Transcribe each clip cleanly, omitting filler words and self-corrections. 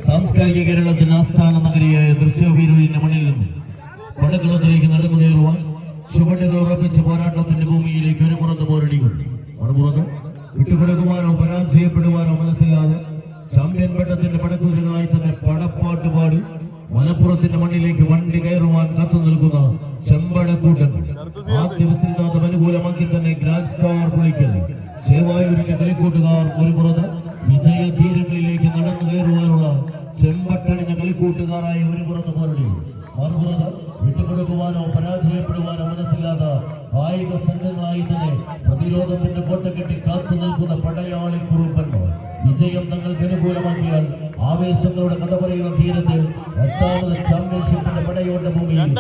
സാംസ്കാരിക കേരളത്തിന്റെ ആസ്ഥാന നഗരിയായ ദൃശ്യവീരൂരിന്റെ മണ്ണിൽ നിന്നും പടക്കളത്തിലേക്ക് നടന്നു കയറുവാൻ ചുവടുകൾ ഉറപ്പിച്ച പോരാട്ടത്തിന്റെ ഭൂമിയിലേക്ക് ഒരു പുറത്ത് പോരടിക്കും. മറുപുറത്ത് വിട്ടുകൊടുക്കുവാനോ പരാജയപ്പെടുവാനോ മനസ്സില്ലാതെ ചാമ്പ്യൻ പട്ടത്തിന്റെ പടക്കുതിരകളായി തന്നെ പടപ്പാട്ട് പാടി മലപ്പുറത്തിന്റെ മണ്ണിലേക്ക് വണ്ടി കയറുവാൻ കാത്തു നിൽക്കുന്ന ചെമ്പടക്കൂട്ടങ്ങൾ ആദ്യ വിസിലിനാഥം അനുകൂലമാക്കി തന്നെ ഗ്രാൻഡ് സ്റ്റാർ പുളിക്കൽ ചേവായൂരിന്റെ കളിക്കൂട്ടുകാർ ഒരു പുറത്ത് വിജയ തീരങ്ങളിലേക്ക് നടന്നു കയറുവാനുള്ള ചെമ്പട്ടണിഞ്ഞ കളിക്കൂട്ടുകാരായ ഒരു പുറത്ത് പോരടി, മറുപുറത്ത് വിട്ടുകൊടുക്കുവാനോ പരാജയപ്പെടുവാനോ മനസ്സില്ലാത്ത കായിക സംഘങ്ങളായി തന്നെ പ്രതിരോധത്തിന്റെ കോട്ട കെട്ടി കാത്തു നിൽക്കുന്ന പടയാളി കുറുപ്പന്മാർ വിജയം തങ്ങൾക്ക് അനുകൂലമാക്കിയാൽ ആവേശങ്ങളുടെ കഥ പറയുന്ന തീരത്തിൽ 8ാമത് ചാമ്പ്യൻഷിപ്പിന്റെ പടയോട്ട ഭൂമിയിൽ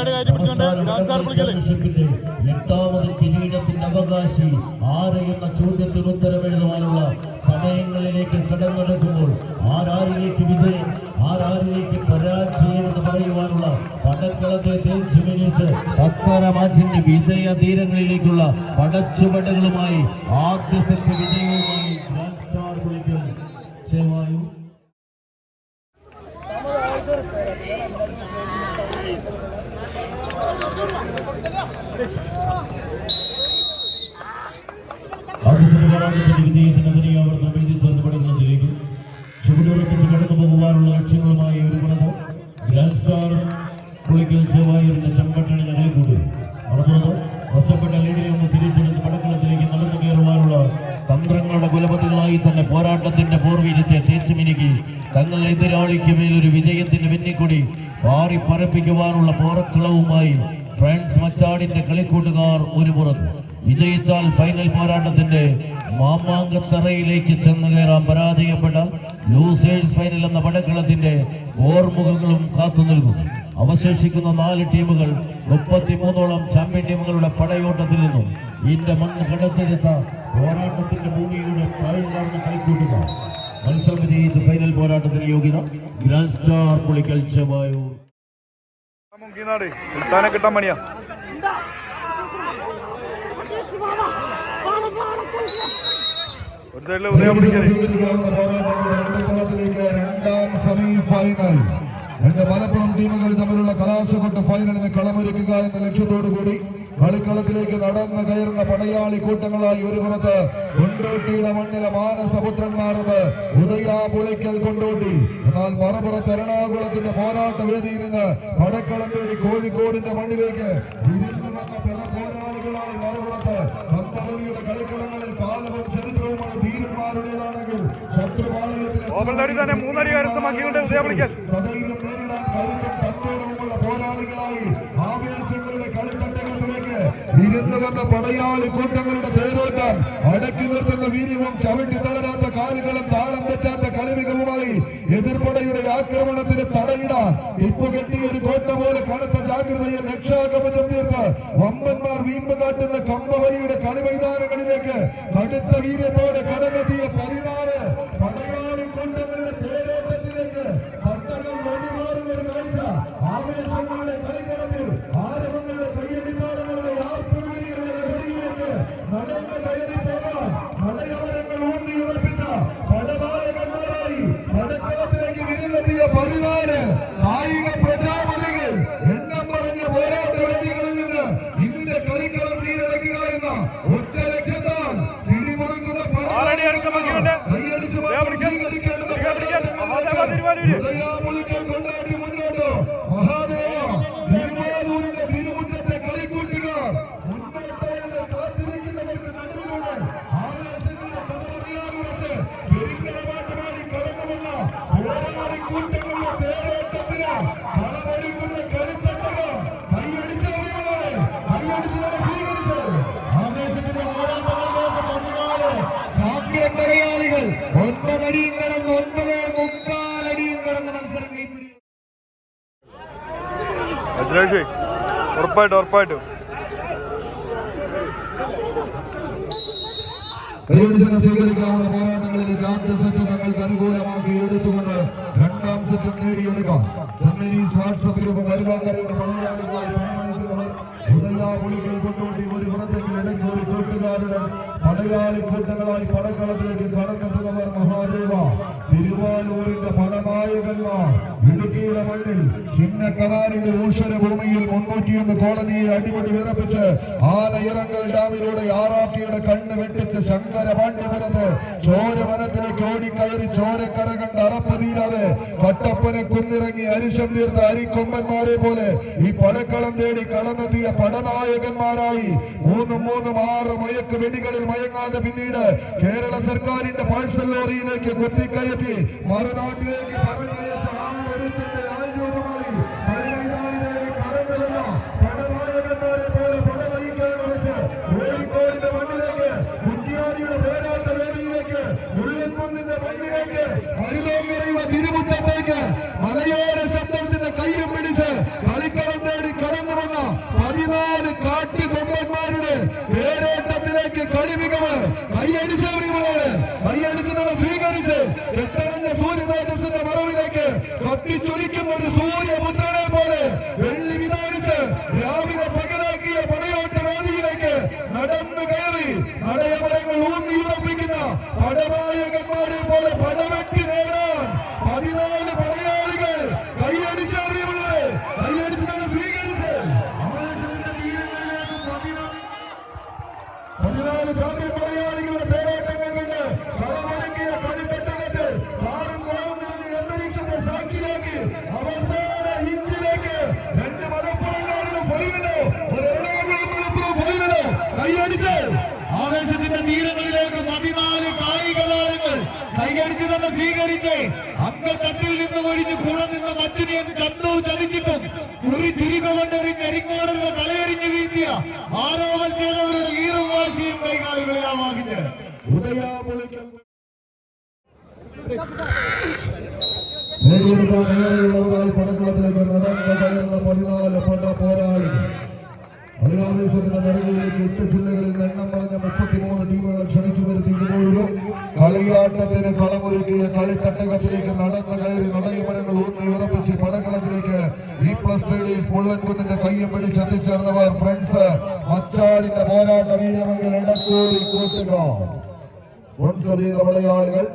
ചാമ്പ്യൻഷിപ്പിന്റെ 8ാമത് കിരീടത്തിന്റെ അവകാശി ആര് എന്ന ചോദ്യത്തിന് ഉത്തരം എഴുതുവാനുള്ള സമയങ്ങളിലേക്ക് കടന്നെടുക്കുമ്പോൾ ആരാരിലേക്ക് വിജയം ആരാരിലേക്ക് പരാജയം എന്ന് പറയുവാനുള്ള പടക്കളത്തെ തേച്ചു മിനിറ്റ് അക്കരമാറ്റിന്റെ വിജയ തീരങ്ങളിലേക്കുള്ള പടച്ചുവടുകളുമായി ആദ്യ സെറ്റ് വിജയവുമായി ഗ്രാൻഡ് സ്റ്റാർ പുളിക്കൽ ചേവായൂർ. വിജയത്തിന്റെ ആവർത്തനം എഴുതി ചേർന്ന് പഠിക്കുന്നതിലേക്ക് ചുവടുറപ്പിച്ച് കടന്നു പോകുവാനുള്ള ലക്ഷ്യങ്ങളുമായി ഒരു ഗുണത് ഗ്രാൻഡ് സ്റ്റാർ പുളിക്കൽ ചേവായൂരിന്റെ ചെമ്പട്ടണി ഞങ്ങളെ കൂട്ടി മറന്നത് നഷ്ടപ്പെട്ട ലീഡിനെ ഒന്ന് തിരിച്ചെടുത്ത് പടക്കളത്തിലേക്ക് നടന്നു കയറുവാനുള്ള തന്ത്രങ്ങളുടെ കുലപതികളായി തന്നെ പോരാട്ടത്തിന്റെ പോർവീര്യത്തെ തേച്ചുമിനുക്കി തങ്ങൾ എതിരാളിക്ക് മേലൊരു വിജയത്തിന്റെ വെന്നിക്കൊടി പാറി പറപ്പിക്കുവാനുള്ള പോറക്കളവുമായി ഫ്രണ്ട്സ് മച്ചാടിന്റെ കളിക്കൂട്ടുകാർ ഒരു പുറത്ത് വിജയിച്ചാൽ ഫൈനൽ പോരാട്ടത്തിന്റെ മാമാങ്കത്തറയിലേക്ക് ചെന്ന് കയറാൻ പരാജയപ്പെട്ട ലൂസേഴ്സ് ഫൈനൽ എന്ന പടക്കളത്തിന്റെ ഓർമുഖങ്ങളും കാത്തു നിൽക്കും. അവശേഷിക്കുന്ന 4 ടീമുകൾ 33ഓളം ചാമ്പ്യൻ ടീമുകളുടെ പടയോട്ടത്തിൽ നിന്നും ഇതിന്റെ മണ്ണ് കടത്തെടുത്ത പോരാട്ടത്തിന്റെ ഭൂമിയുടെ താഴ്ന്ന കളിക്കൂട്ടുക മത്സരം വിജയിച്ച് ഫൈനൽ പോരാട്ടത്തിന് യോഗ്യത ഗ്രാൻഡ് സ്റ്റാർ പുളിക്കൽ ചേവായൂർ. കിട്ടാൻ പണിയാ രണ്ടാം സെമി ഫൈനൽ രണ്ട് മലപ്പുറം ടീമുകൾ തമ്മിലുള്ള കലാശക്കൊട്ട് ഫൈനലിന് കളമൊരുക്കുക എന്ന ലക്ഷ്യത്തോടു കൂടി കളിക്കളത്തിലേക്ക് നടന്നു കയറുന്ന പടയാളി കൂട്ടങ്ങളായി ഒരു പുറത്ത് കൊണ്ടോട്ടിയുടെ മണ്ണിലെ മാനസപുത്രന്മാരെന്ന് ഉദയ പുളിക്കൽ കൊണ്ടോട്ടി, എന്നാൽ മറുപുറത്ത് എറണാകുളത്തിന്റെ പോരാട്ട വേദിയിൽ നിന്ന് പടക്കളം തേടി കോഴിക്കോടിന്റെ മണ്ണിലേക്ക് പോരാളികളായി മറുപുറത്ത് കമ്പവലിയുടെ കളിക്കളങ്ങളിൽ കാലവും ചരിത്രവുമായ ധീരന്മാരുടേതാണെങ്കിൽ ശത്രുപാളയത്തിലെ മൂന്നടി കരുത്തമാക്കിക്കൊണ്ട് സദൈവം നേരിടാൻ കരുത്തും തത്വമുള്ള പോരാളികളായി ആവേശങ്ങളുടെ കളിത്തട്ടകത്തിലേക്ക് ഇരുന്നു വന്ന പടയാളി കൂട്ടങ്ങളുടെ തേരോട്ടം അടക്കി നിർത്തുന്ന വീര്യവും ചവിട്ടി തളരാത്ത കാലുകളും താളം തെറ്റാത്ത കളിമികവുമായി എതിർപ്പടയുടെ ആക്രമണത്തിന് തടയിടാൻ ഇപ്പുകെട്ടിയ ഒരു കോട്ട പോലെ കനത്ത ജാഗ്രതയിൽ രക്ഷാകവചം തീർത്ത് വമ്പന്മാർ വീമ്പ് കാട്ടുന്ന കമ്പവലിയുടെ കളിമൈതാനങ്ങളിലേക്ക് കടുത്ത വീര്യത്തോടെ കടന്നെത്തിയ 14 പടയാളി കൂട്ടങ്ങളുടെ തേരോട്ടത്തിലേക്ക് പട്ടണം വഴിമാറുന്ന ഒരു കാഴ്ച ആവേശങ്ങളുടെ കളിക്കളത്തിൽ ആരവങ്ങളുടെ കയ്യടിപ്പാടുകളുടെ ആർപ്പുവിളികളുടെ വഴിയിലേക്ക് നടന്ന് കയറി പോകാൻ മലയോരങ്ങൾ ഊന്നി ഉറപ്പിച്ച പടനായകന്മാരായി പടക്കളത്തിലേക്ക് വിരുന്നെത്തിയ 14 കായിക പ്രജാപതികൾ എണ്ണം പറഞ്ഞ പോരാട്ട വേദികളിൽ നിന്ന് ഇന്നിന്റെ കളിക്കളം കീഴടക്കുക എന്ന ഒറ്റ ലക്ഷ്യത്താൽ പിടിമുറുക്കുന്ന കൈയടിച്ച് ഉദയാപുളിക്കൽ കൊണ്ടാടി മുന്നോട്ട് മഹാദേവ തിരുമാലൂരിന്റെ തിരുമുറ്റത്തെ കളിക്കൂട്ടുകാർ മുന്നോട്ട് കാത്തിരിക്കുന്നവർക്ക് നടുവിലൂടെ ആവേശങ്ങളുടെ കഥമറിയാതെ വെച്ച് പെരുങ്കരമാറ്റമായി കടന്നുവന്ന പോരാളി കൂട്ടങ്ങളുടെ തേരോട്ടത്തിന് കളമൊരുക്കുന്ന കളിത്തട്ടകൾ കൈയടിച്ചവരെ സ്വീകരിച്ചത് ആവേശത്തിന്റെ പോരാട്ടങ്ങളിലേക്ക് 14 ചാമ്പ്യൻ പടയാളികൾ 9 അടിയും കടന്ന് 9.25 അടിയും കടന്ന് മത്സരം കൈപ്പിടി. ഉറപ്പായിട്ടും സ്വീകരിക്കാവുന്ന പോരാട്ടങ്ങളിലേക്ക് ആദ്യ സെറ്റ് തങ്ങൾക്ക് അനുകൂലമാക്കി എടുത്തുകൊണ്ട് രണ്ടാം സെറ്റ് നേടിയെടുക്കാം. വാട്സ്ആപ്പ് ഗ്രൂപ്പ് വനിതാ ഉദയ പുളിക്കൽ കൊണ്ടോട്ടി ഒരു പുറത്തേക്ക് ഇടയ്ക്ക് ഒരു കൂട്ടന്മാരുടെ പടയാളി കൂട്ടങ്ങളായി പടക്കളത്തിലേക്ക് കടന്നെത്തുന്നവർ മഹാദേവ തിരുവാലൂരിന്റെ പടനായകന്മാർ ഇടുക്കിയുടെ മണ്ണിൽ ചിന്നക്കനാലിന്റെ ഊഷര ഭൂമിയിൽ 301 കോളനിയെ അടിപൊളി വിറപ്പിച്ച് ആനയിറങ്ങൽ ഡാമിലൂടെ ആറാട്ടിയുടെ കണ്ണ് വെട്ടിച്ച് ശങ്കര പാണ്ഡ്യപുരത്ത് ചോരവനത്തിലേക്ക് ഓടിക്കയറി ചോരക്കര കണ്ട് അറപ്പ് തീരാതെ കട്ടപ്പനെ കുന്നിറങ്ങി അരിശം തീർത്ത അരിക്കൊമ്പന്മാരെ പോലെ ഈ പടക്കളം തേടി കടന്നെത്തിയ പടനായകന്മാരായി 3-6 മയക്ക് വെടികളിൽ മയങ്ങാതെ പിന്നീട് കേരള സർക്കാരിന്റെ പാഴ്സൽ ലോറിയിലേക്ക് കുത്തിക്കയറ്റി മറുനാട്ടിലേക്ക് പറഞ്ഞയച്ച ആ ഒരുത്തിന്റെ ആയുധമായി പരിമൈതാനിലേക്ക് കടന്നുവന്ന പടനായകന്മാരെ പോലെ പടവഹിക്കാൻ കുറിച്ച് കോഴിക്കോടിന്റെ മണ്ണിലേക്ക് കുറ്റിയാടിയുടെ പോരാട്ട വേദിയിലേക്ക് മുള്ളൻകുന്നിന്റെ മണ്ണിലേക്ക് ഹരിതോങ്ങരയുടെ തിരുമുറ്റത്തേക്ക് മലയോര ശബ്ദത്തിന്റെ കയ്യും പിടിച്ച് കളിക്കളം തേടി കടന്നു വന്ന 14 കാട്ടുകൊമ്പന്മാരുടെ പേരോട്ടത്തിലേക്ക് കളിമികവ് കൈയടിച്ചവരികളോട് കൈയടിച്ച് നമ്മൾ സ്വീകരിച്ച് കെട്ടണഞ്ഞ സൂര്യതേജസ്സിന്റെ മറവിലേക്ക് കത്തിച്ചൊലിക്കുന്ന ഒരു സൂര്യപുത്രനെ പോലെ വെള്ളി വിധാനിച്ച് രാവിലെ പകലാക്കിയ പടയോട്ട വേദിയിലേക്ക് നടന്നു കയറി നടയമരങ്ങൾ ഊന്നിയുറപ്പിക്കുന്ന പടനായകന്മാരെ പോലെ പടവെട്ടി നേടാൻ 14 പടയാളികൾ കൈയടിച്ചവരികളോട് കൈയടിച്ച് നമ്മൾ സ്വീകരിച്ച് 14 ചാമ്പ്യൻ പടയാളികളുടെ പേരോട്ടങ്ങൾ കൊണ്ട് കളമൊരുക്കിയ കളിപ്പെട്ടകത്ത് കാറും കുളവും നിറഞ്ഞ അന്തരീക്ഷത്തെ സാക്ഷിയാക്കി അവസാന ഇഞ്ചിലേക്ക് 2 മലപ്പുറംകാരുടെ ഫൈനലോ ഒരു എറണാകുളം മലപ്പുറം ഫൈനലോ കൈയടിച്ച് ആവേശത്തിന്റെ തീരങ്ങളിലേക്ക് 14 കായിക താരങ്ങൾ കൈയടിച്ച് തന്നെ സ്വീകരിച്ച് അങ്കത്തട്ടിൽ നിന്ന് ഒഴിഞ്ഞ് കൂടെ നിന്ന് മറ്റുനിയൻ ചന്തു ചതിച്ചിട്ടും കുറി ചുരുക്കൊണ്ടെറിഞ്ഞ് എരിങ്ങോടന്റെ തലയെറിഞ്ഞ് വീഴ്ത്തിയ ആരോപണം ചെയ്തവരുടെ വീറും വാശിയും കൈകാലുകളിലാ വാങ്ങിച്ച് ഉദയാപുളിക്കൽ നേടിയെടുക്കാൻ ഏറെയുള്ളവരായി പടക്കളത്തിലേക്ക് നടന്നു കയറുന്ന 14 പട പോരാളികൾ കളിയാവേശത്തിന്റെ നടുവിലേക്ക് 8 ജില്ലകളിൽ എണ്ണം പറഞ്ഞ 33 ടീമുകളെ ക്ഷണിച്ചു വരുത്തി ഇതുപോലൊരു കളിയാട്ടത്തിന് കളമൊരുക്കിയ കളിക്കട്ടകത്തിലേക്ക് നടന്നു കയറി നടയമരങ്ങൾ ഊന്നി ഉറപ്പിച്ച് പടക്കളത്തിലേക്ക് E+ മുള്ളൻകുന്നിന്റെ കയ്യും പിടിച്ച് എത്തിച്ചേർന്നവർ ഫ്രണ്ട്സ് മച്ചാടിന്റെ പോരാട്ട വീരമെങ്കിൽ ഇടക്കൂടി കൂട്ടുക സ്പോൺസർ ചെയ്ത മലയാളികൾ